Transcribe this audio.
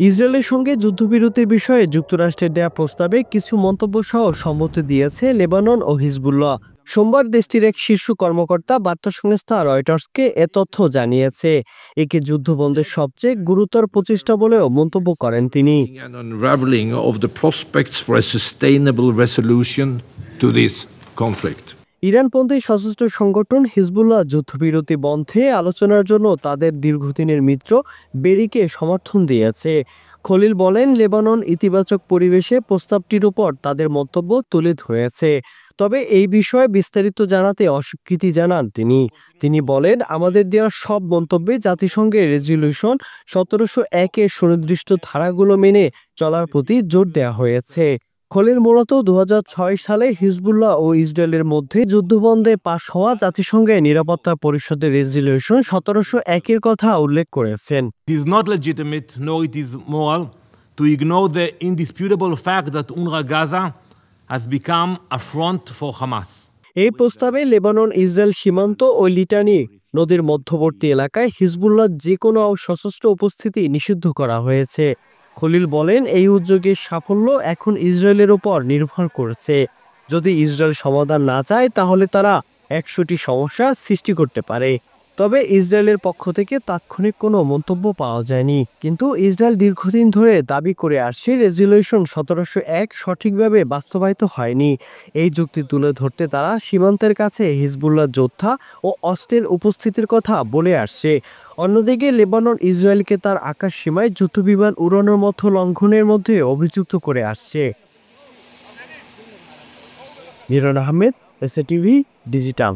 ইসরায়েলের সঙ্গে যুদ্ধবিরতির বিষয়ে যুক্তরাষ্ট্রের দেয়া প্রস্তাবে কিছু মন্তব্য সহ সম্মতি দিয়েছে লেবানন ও হিজবুল্লাহ। সোমবার দেশটির এক শীর্ষ কর্মকর্তা বার্তা সংস্থা রয়টার্সকে এ তথ্য জানিয়েছে। একে যুদ্ধবন্ধের সবচেয়ে গুরুতর প্রচেষ্টা বলেও মন্তব্য করেন তিনি। An unraveling of the prospects for a sustainable resolution to this conflict. ইরানপন্থী সশস্ত্র সংগঠন হিজবুল্লাহ যুদ্ধবিরতি বন্ধে আলোচনার জন্য তাদের দীর্ঘদিনের মিত্র বেরিকে সমর্থন দিয়েছে। খলিল বলেন, লেবানন ইতিবাচক পরিবেশে প্রস্তাবটির উপর তাদের মন্তব্য তুলে ধরেছে। তবে এই বিষয়ে বিস্তারিত জানাতে অস্বীকৃতি জানান তিনি। তিনি বলেন, আমাদের দেওয়া সব মন্তব্যে জাতিসংঘের রেজলিউশন 1701-এর সুনির্দিষ্ট ধারাগুলো মেনে চলার প্রতি জোর দেওয়া হয়েছে। খলিল মূলত 2006 সালে হিজবুল্লাহ ও ইসরায়েলের মধ্যে যুদ্ধবন্ধে পাশ হওয়া জাতিসংঘের নিরাপত্তা পরিষদের রেজলিউশন 1701-এর কথা উল্লেখ করেছেন। It is not legitimate, nor it is moral, to ignore the indisputable fact that UNRWA Gaza has become a front for Hamas. এই প্রস্তাবে লেবানন ইসরায়েল সীমান্ত ও লিটানি নদীর মধ্যবর্তী এলাকায় হিজবুল্লাহ যে কোনো সশস্ত্র উপস্থিতি নিষিদ্ধ করা হয়েছে। খলিল বলেন, এই উদ্যোগের সাফল্য এখন ইসরায়েলের উপর নির্ভর করছে। যদি ইসরায়েল সমাধান না চায় তাহলে তারা 100টি সমস্যা সৃষ্টি করতে পারে। তবে ইসরায়েলের পক্ষ থেকে তাৎক্ষণিক কোনো মন্তব্য পাওয়া যায়নি। কিন্তু ইসরায়েল দীর্ঘদিন ধরে দাবি করে আসছে রেজলিউশন 1701 সঠিকভাবে বাস্তবায়িত হয়নি। এই যুক্তি তুলে ধরতে তারা সীমান্তের কাছে হিজবুল্লাহ যোদ্ধা ও অস্ত্রের উপস্থিতির কথা বলে আসছে। অন্যদিকে লেবানন ইসরায়েলকে তার আকাশ সীমায় যুদ্ধবিমান উড়ানোর মতো লঙ্ঘনের মধ্যে অভিযুক্ত করে আসছে। Miran Ahmed, SA TV, digital.